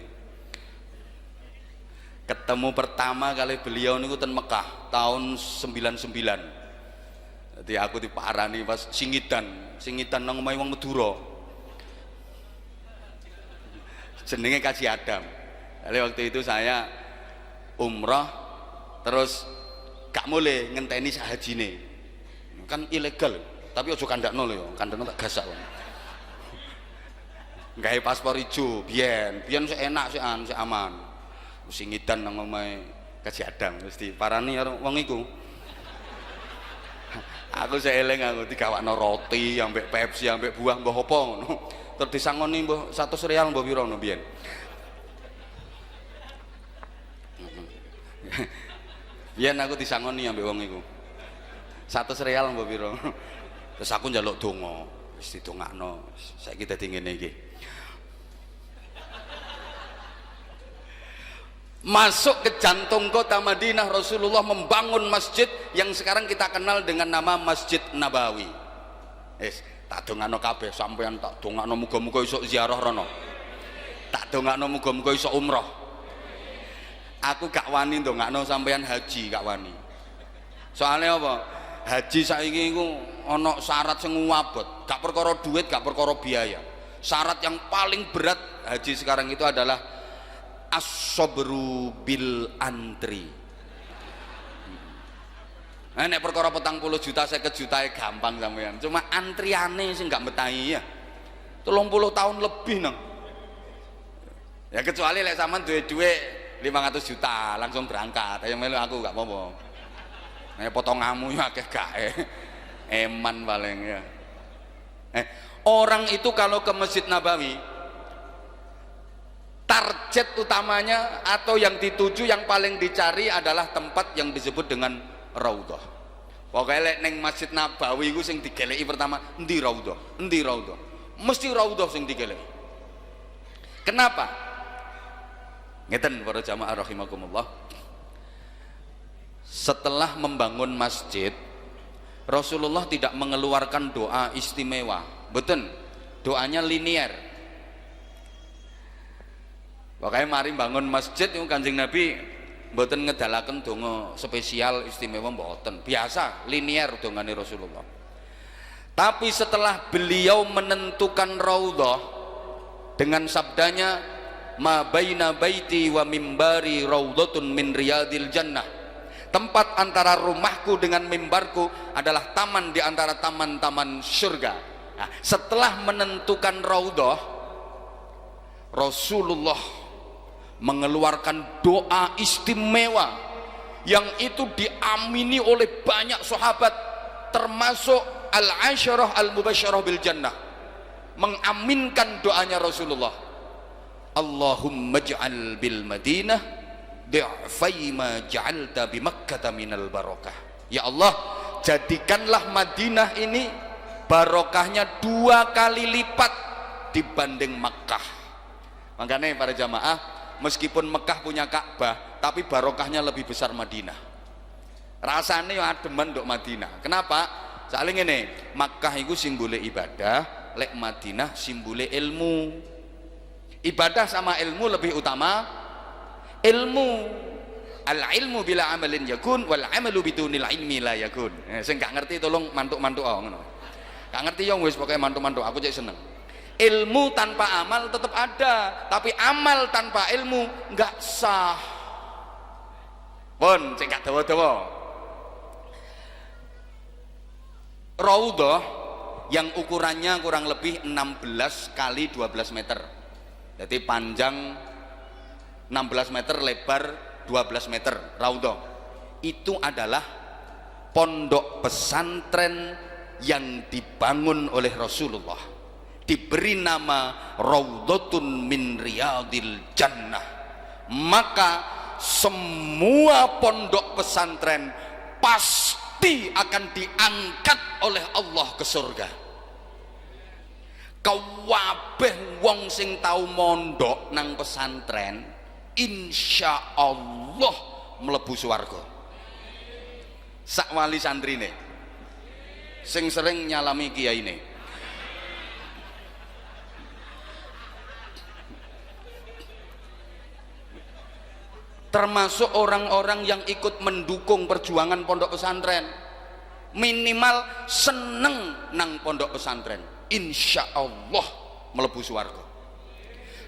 S1: Ketemu pertama kali beliau niku ten Mekah tahun 99. Jadi aku diparani pas singidan nang omahe wong Madura. Jenenge Kaji Adam. Jadi waktu itu saya umroh terus gak boleh ngenteni sahajine. Kan ilegal, tapi ojo kandakno lho, kandakno tak gasak. Gawe paspor ijo, biyen sik enak sik aman. Singidan nang omahe Kaji Adam wis diparani karo wong iku. Aku sik eling aku digawakno roti ambek Pepsi ambek buah mbah apa ngono. Terus disangoni mbah 100 real mbah pira ngono biyen. Biyen aku disangoni ambek wong iku. 100 real mbah pira. Terus aku njaluk donga, wis didongakno. Saiki dadi ngene iki. Masuk ke jantung kota Madinah, Rasulullah membangun masjid yang sekarang kita kenal dengan nama Masjid Nabawi. Tak dongakno kabeh sampean, tak dongakno muga-muga iso ziarah rono. Tak dongakno muga-muga iso umroh. Aku gak wani ndongakno sampean haji, gak wani. Soalnya apa? Haji saiki iku ana syarat sing ngabot, gak perkara duit, gak perkara biaya. Syarat yang paling berat haji sekarang itu adalah as-sabru bil antri. Nek perkara 40 juta 50 juta gampang sampean. Cuma antriane sing gak betahi ya. 30 tahun lebih nang. Ya kecuali lek sampean duwe 500 juta langsung berangkat. Ayo melu aku gak apa-apa. Nek potonganmu ya akeh gak eman paling ya. Orang itu kalau ke Masjid Nabawi target utamanya atau yang dituju yang paling dicari adalah tempat yang disebut dengan Raudhah. Pokoknya lek neng Masjid Nabawi iku sing digeleki pertama endi Raudhah, endi Raudhah. Mesti Raudhah sing digeleki. Kenapa? Ngeten para jamaah rahimakumullah. Setelah membangun masjid, Rasulullah tidak mengeluarkan doa istimewa. Betul. Doanya linear. Makanya mari bangun masjid itu Kanjeng Nabi mboten ngedalaken donga spesial istimewa mboten. Biasa linear dongane Rasulullah. Tapi setelah beliau menentukan Raudhah dengan sabdanya ma baina baiti wa mimbari raudhatun min riyadil jannah. Tempat antara rumahku dengan mimbarku adalah taman di antara taman-taman surga. Nah, setelah menentukan Raudhah, Rasulullah mengeluarkan doa istimewa yang itu diamini oleh banyak sahabat termasuk al-asyarah al-mubasyarah bil jannah mengaminkan doanya Rasulullah. Allahumma ij'al bil Madinah di'fai ma ja'alta bi Makkah minal barakah. Ya Allah, jadikanlah Madinah ini barokahnya 2 kali lipat dibanding Makkah. Makanya para jamaah, meskipun Mekah punya Ka'bah, tapi barokahnya lebih besar Madinah. Rasanya ya ademan nduk Madinah. Kenapa? Soalnya ngene, Makkah itu simbole ibadah, lek Madinah simbole ilmu. Ibadah sama ilmu lebih utama ilmu. Al-ilmu bila amalin yakun wal amalu bidunil ilmi la yakun. Sing gak ngerti tolong mantuk-mantuk ngono. Gak ngerti yo wis pokoke mantuk-mantuk, aku cek seneng. Ilmu tanpa amal tetap ada, tapi amal tanpa ilmu nggak sah. Pun cek gak dawa-dawa. Raudhah yang ukurannya kurang lebih 16 kali 12 meter. Jadi panjang 16 meter, lebar 12 meter. Raudhah itu adalah pondok pesantren yang dibangun oleh Rasulullah. Diberi nama Raudhatun min Riyadil Jannah. Maka semua pondok pesantren pasti pasti akan diangkat oleh Allah ke surga. Kabeh wong sing tau mondok nang pesantren insya Allah mlebu swarga. Sak wali santrine sing sering nyalami kiyaine. Termasuk orang-orang yang ikut mendukung perjuangan pondok pesantren, minimal seneng nang pondok pesantren, insya Allah mlebu swarga.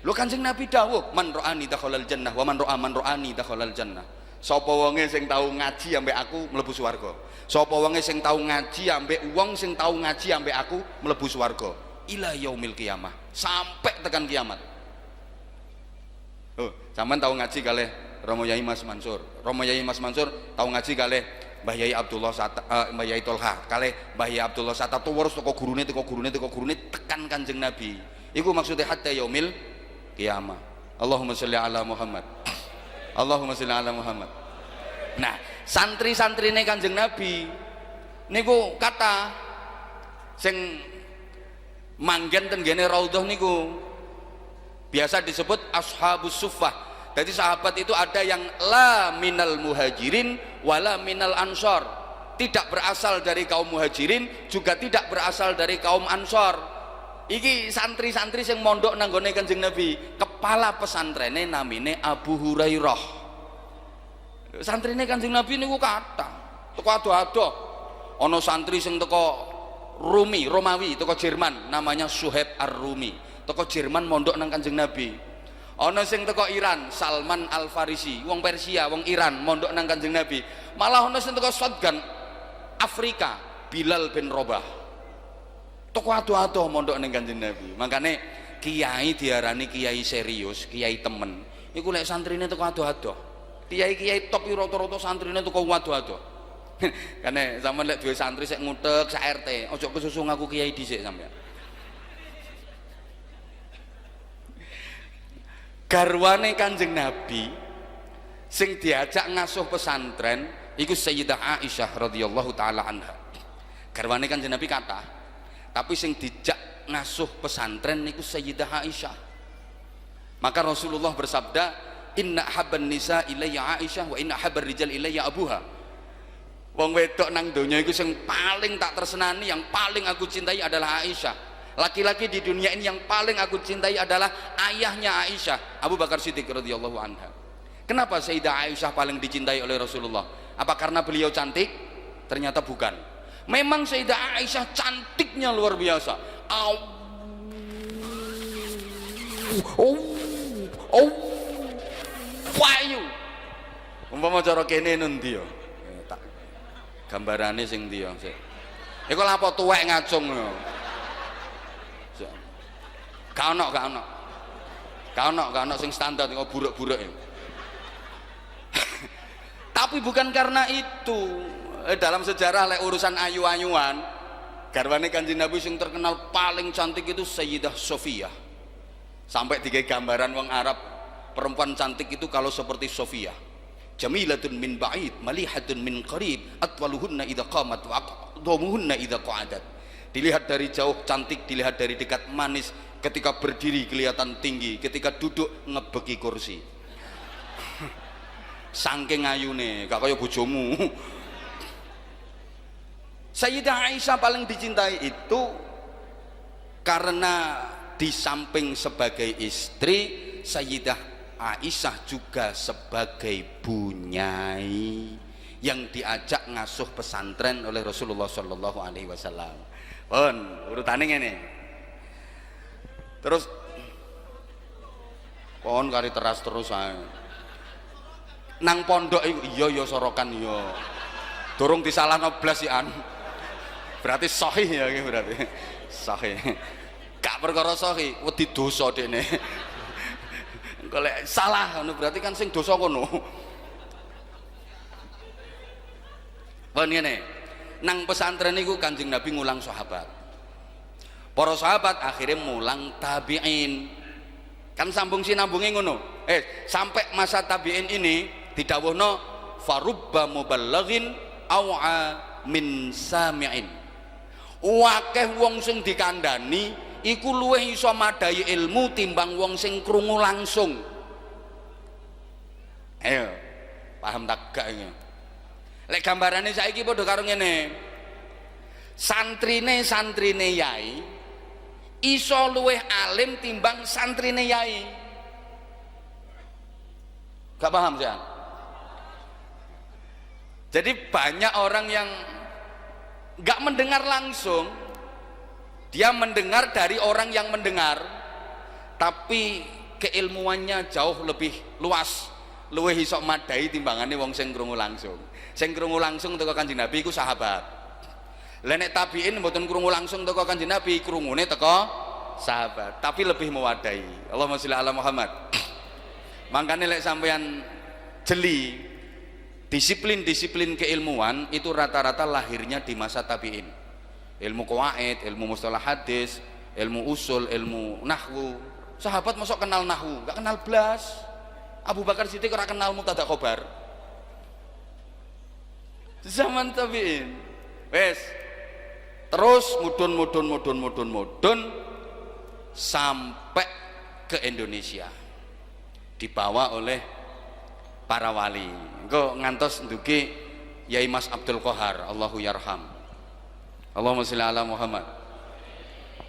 S1: Lho Kanjeng Nabi dawuh, man ra'ani dakhalal jannah wa man ra'ani dakhalal jannah. Sapa wonge sing tau ngaji ambek aku mlebu swarga. Sapa wonge sing tau ngaji ambek wong sing tau ngaji ambek aku mlebu swarga. Ila yaumil qiyamah, sampai tekan kiamat. Oh, sampean tau ngaji kalih Romo Yai Mas Mansur. Romo Yai Mas Mansur tau ngaji kalih Mbah Yai Abdullah Sata, Mbah Yai Tolha, kalih Mbah Yai Abdullah Sata tuwurus teko gurune tekan Kanjeng Nabi. Iku maksudnya hatta yaumil qiyamah. Allahumma sholli ala Muhammad. Allahumma sholli ala Muhammad. Nah, santri-santrine Kanjeng Nabi niku kata sing manggen ten gene raudhah niku biasa disebut ashabus suffah. Jadi sahabat itu ada yang la minal muhajirin wala minal ansor, tidak berasal dari kaum muhajirin juga tidak berasal dari kaum ansor. Iki santri-santri yang mondok nanggone Kanjeng Nabi, kepala pesantrene namine Abu Hurairah. Santrine Kanjeng Nabi niku kata teko ado-ado ana santri sing teko Romawi teko Jerman namanya Suhaib Ar-Rumi, teko Jerman mondok nang Kanjeng Nabi. Ana sing teko Iran Salman Al-Farisi, wong Persia, wong Iran mondok nang Kanjeng Nabi. Malah ana sing teko Sudan Afrika Bilal bin Rabah. Toko ado-ado mondok nang Kanjeng Nabi. Makane kiai diarani kiai serius, kiai temen. Iku lek santrine teko ado-ado. Kiai-kiai top rata-rata santrine teko ado-ado. Karena zaman lek duwe santri sik ngutek sak RT, ojo kesusu ngaku kiai dhisik sampean. Garwane Kanjeng Nabi sing diajak ngasuh pesantren iku Sayyidah Aisyah radhiyallahu taala anha. Garwane Kanjeng Nabi kata, tapi sing dijak ngasuh pesantren niku Sayyidah Aisyah. Maka Rasulullah bersabda, inna habban nisa ilayya Aisyah wa inna habbar rijal ilayya abuha. Wong wedok nang donya iku sing paling tak tersenani, yang paling aku cintai adalah Aisyah. Laki-laki di dunia ini yang paling aku cintai adalah ayahnya Aisyah, Abu Bakar Siddiq radhiyallahu anha. Kenapa Sayyidah Aisyah paling dicintai oleh Rasulullah? Apa karena beliau cantik? Ternyata bukan. Memang Sayyidah Aisyah cantiknya luar biasa. Payu. Umpama cara kene endi ya? Tak gambarane sing ndi ya? Iku lha apa tuwek ngacung ya? Gak ono sing standar kok buruk-buruk ya. Tapi bukan karena itu. Dalam sejarah lek urusan ayu-ayuan, garwane Kanjeng Nabi sing terkenal paling cantik itu Sayyidah Sofiyah. Sampai tiga gambaran wong Arab perempuan cantik itu kalau seperti Sofiyah. Jamilatun min ba'id, malihatun min qarib, atwaluhunna idza qamat wa aqdamuhunna idza qa'adat. Dilihat dari jauh cantik, dilihat dari dekat manis, ketika berdiri kelihatan tinggi, ketika duduk ngebeki kursi. Saking ayune, gak kaya bojomu. Sayyidah Aisyah paling dicintai itu karena di samping sebagai istri, Sayyidah Aisyah juga sebagai bunyai yang diajak ngasuh pesantren oleh Rasulullah Shallallahu Alaihi Wasallam. Pun urutane ngene. Terus pohon kari teras terus ae. Nang pondok iku iya ya sorokan ya. Durung disalahno blas ya an. Berarti sahih ya iki berarti. Sahih. Gak perkara sahih, wedi dosa dekne. Engko lek salah ngono berarti kan sing dosa kono. Pun ngene. Nang pesantren niku Kanjeng Nabi ngulang sahabat. Para sahabat akhirnya mulang tabi'in. Kan sambung sinambunge ngono. Sampai masa tabi'in ini didhawuhno farubba muballighin au'a min sami'in. Wakeh wong sing dikandani iku luwih iso madhayi ilmu timbang wong sing krungu langsung. Ayo, paham tak gak iki? Lek gambarane saiki padha karo ngene. Santrine yai iso luwih alim timbang santrine yai. Gak paham ya? Jadi banyak orang yang gak mendengar langsung, dia mendengar dari orang yang mendengar, tapi keilmuannya jauh lebih luas, luwih iso madai timbangane wong sing krungu langsung. Sing krungu langsung teko Kanjeng Nabi iku sahabat. Lah nek tabiin mboten krungu langsung teko Kanjeng Nabi, krungune teko sahabat, tapi lebih mewadai. Allahumma sholli ala Muhammad. Makanya lek sampean jeli disiplin-disiplin keilmuan itu rata-rata lahirnya di masa tabiin. Ilmu qawaid, ilmu mustalah hadis, ilmu usul, ilmu nahwu. Sahabat masuk kenal nahwu, gak kenal blas. Abu Bakar Siddiq ora kenal mubtada khobar. Zaman tabiin. Wes. Terus mudun sampai ke Indonesia. Dibawa oleh para wali. Engko ngantos ndugi Yai Mas Abdul Qahar, Allahu yarham. Allahumma sholli ala Muhammad.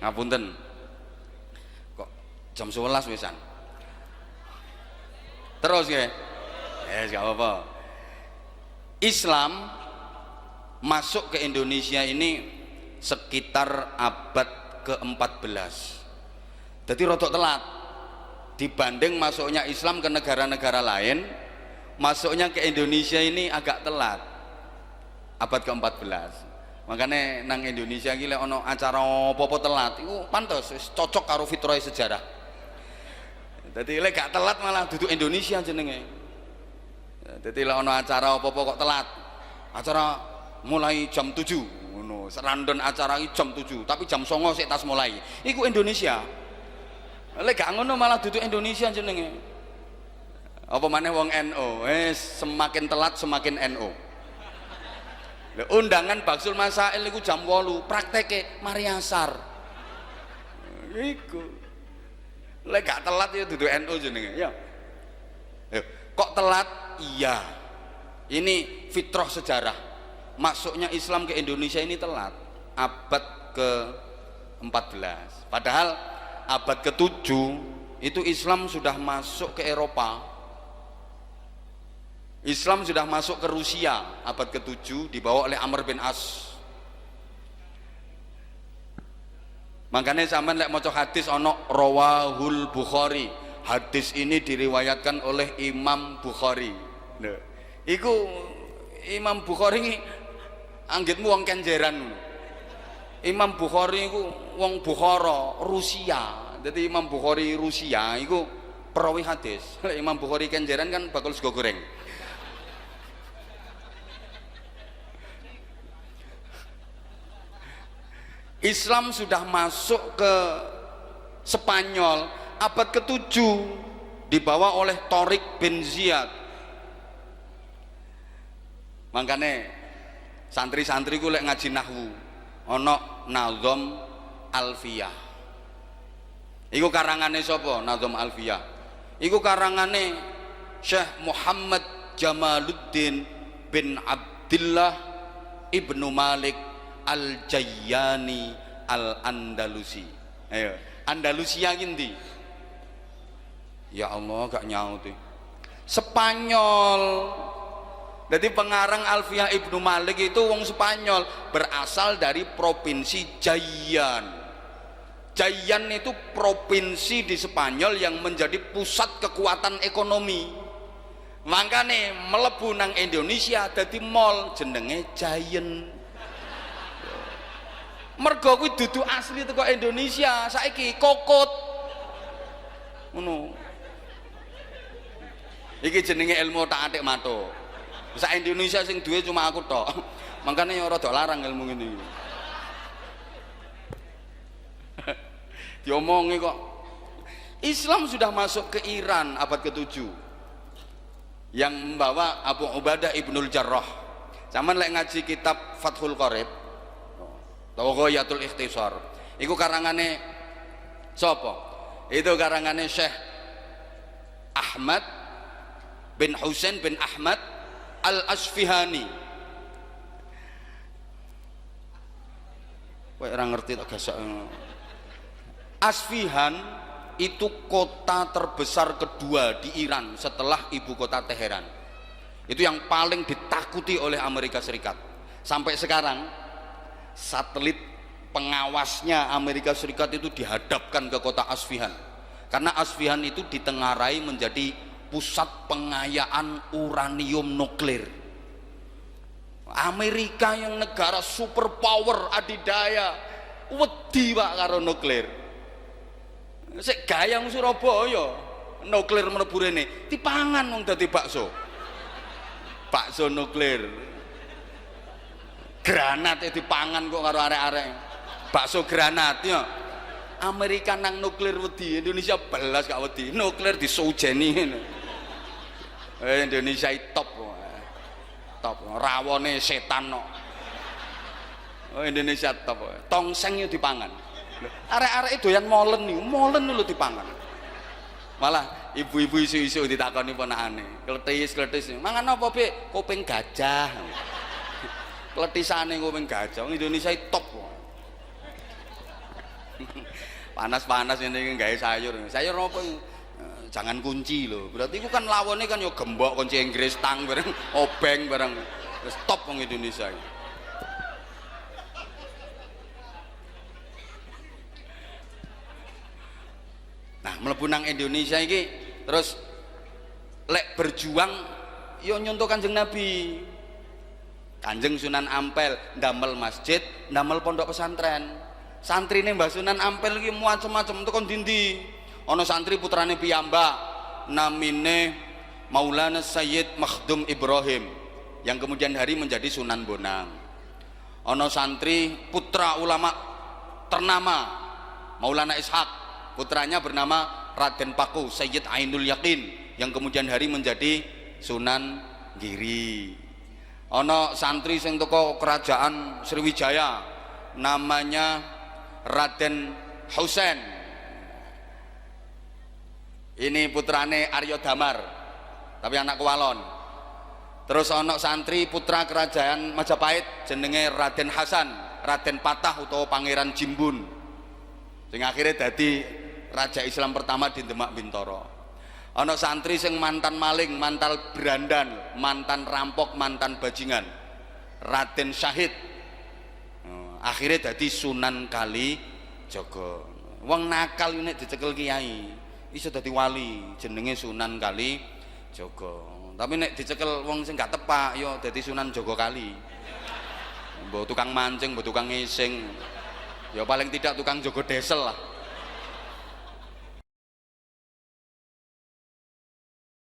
S1: Ngapunten. Kok jam 11 wisan. Terus ya. Gak apa-apa. Islam masuk ke Indonesia ini sekitar abad ke-14. Jadi rotok telat dibanding masuknya Islam ke negara-negara lain. Masuknya ke Indonesia ini agak telat, abad ke-14. Makanya nang Indonesia gila ono acara apa-apa telat itu pantas cocok karo fitrah sejarah. Jadi lek gak telat malah duduk Indonesia jenenge. Jadi lek ono acara apa-apa kok telat, acara mulai jam 7 ngono, serandon acara iki jam 7 tapi jam 09.00 sik tas mulai iku Indonesia. Lek gak ngono malah duduk Indonesia jenenge. Apa maneh wong NU, semakin telat semakin NU. Undangan Baksul Masail iku jam 8, prakteke mari asar. Iku. Lek gak telat ya duduk NU jenenge. Ya. Kok telat? Iya. Ini fitrah sejarah. Masuknya Islam ke Indonesia ini telat, abad ke-14. Padahal abad ke-7 itu Islam sudah masuk ke Eropa. Islam sudah masuk ke Rusia abad ke-7 dibawa oleh Amr bin As. Makanya sampean lek maca hadis ono rawahul Bukhari. Hadis ini diriwayatkan oleh Imam Bukhari. Nah, iku Imam Bukhari anggitmu wong Kenjeran. Imam Bukhari iku wong Bukhara, Rusia. Jadi Imam Bukhari Rusia iku perawi hadis. Imam Bukhari Kenjeran kan bakul sego goreng. Islam sudah masuk ke Spanyol abad ke-7 dibawa oleh Tariq bin Ziyad. Makanya santri-santri ku lek ngaji nahwu ana Nazom Alfiyah. Iku karangane sapa? Nazom Alfiyah. Iku karangane Syekh Muhammad Jamaluddin bin Abdullah Ibnu Malik Al-Jayyani Al-Andalusi. Ayo, Andalusia gini. Ya Allah, gak nyaut. Spanyol. Jadi pengarang Alfiyah Ibnu Malik itu wong Spanyol, berasal dari provinsi Jayan. Jayan itu provinsi di Spanyol yang menjadi pusat kekuatan ekonomi. Makanya melebu nang Indonesia dadi mall jenenge Giant. Mergo kuwi dudu asli teko Indonesia, saiki kokot. Ngono. Iki jenenge ilmu tak atik matuk. Sak Indonesia sing duwe cuma aku tok. Makane ora rada larang ilmu ngene iki. Diomongi kok. Islam sudah masuk ke Iran abad ke-7. Yang membawa Abu Ubadah Ibnul Jarrah. Zaman lek ngaji kitab Fathul Qorib Taghayatul Ikhtisar iku karangane sapa? Itu karangane Syekh Ahmad bin Husain bin Ahmad Al-Asfihani. Kowe ora ngerti tak gasak. Asfihan itu kota terbesar kedua di Iran setelah ibu kota Teheran. Itu yang paling ditakuti oleh Amerika Serikat. Sampai sekarang satelit pengawasnya Amerika Serikat itu dihadapkan ke kota Asfihan. Karena Asfihan itu ditengarai menjadi pusat pengayaan uranium nuklir. Amerika yang negara superpower adidaya wedi Pak karo nuklir. Sik gayang Surabaya nuklir mlebu rene dipangan wong dadi bakso. Bakso nuklir. Granat dipangan kok karo arek-arek. Bakso granat ya. Amerika nang nuklir wedi, Indonesia belas gak wedi. Nuklir disujeni ngene. Indonesia top. Top rawone setan no. Indonesia top. Tongseng yo dipangan. Arek-arek doyan molen niku, molen lho dipangan. Malah ibu-ibu isu-isu ditakoni ponakane. Kletis. Mangan apa, Bek? Kuping gajah. Kletisane kuping gajah. Indonesia top. Panas-panas ini gawe sayur. Sayur apa? Jangan kunci loh. Berarti itu kan lawannya kan yo gembok, kunci Inggris, tang bareng, obeng bareng. Terus top wong Indonesia. Nah, mlebu nang Indonesia iki terus lek berjuang yo nyontoh Kanjeng Nabi. Kanjeng Sunan Ampel ndamel masjid, ndamel pondok pesantren. Santrine Mbah Sunan Ampel iki macem-macem tekan ndi-ndi. Ana santri putrane piyambak namine Maulana Sayyid Makhdum Ibrahim yang kemudian hari menjadi Sunan Bonang. Ana santri putra ulama ternama Maulana Ishaq, putranya bernama Raden Paku Sayyid Ainul Yakin yang kemudian hari menjadi Sunan Giri. Ana santri sing teko kerajaan Sriwijaya namanya Raden Husain. Ini putrane Arya Damar tapi anak Kualon. Terus ana santri putra kerajaan Majapahit jenenge Raden Hasan, Raden Patah utawa Pangeran Jimbun. Sing akhirnya dadi raja Islam pertama di Demak Bintoro. Ana santri sing mantan maling, mantan berandan, mantan rampok, mantan bajingan. Raden Syahid. Akhirnya dadi Sunan Kalijaga. Wong nakal nek dicekel kiai iso dadi wali, jenenge Sunan Kalijaga. Tapi nek dicekel wong sing gak tepak yo dadi Sunan Jogokali. Mbok tukang mancing, mbok tukang ngising. Ya paling tidak tukang jogo desel lah.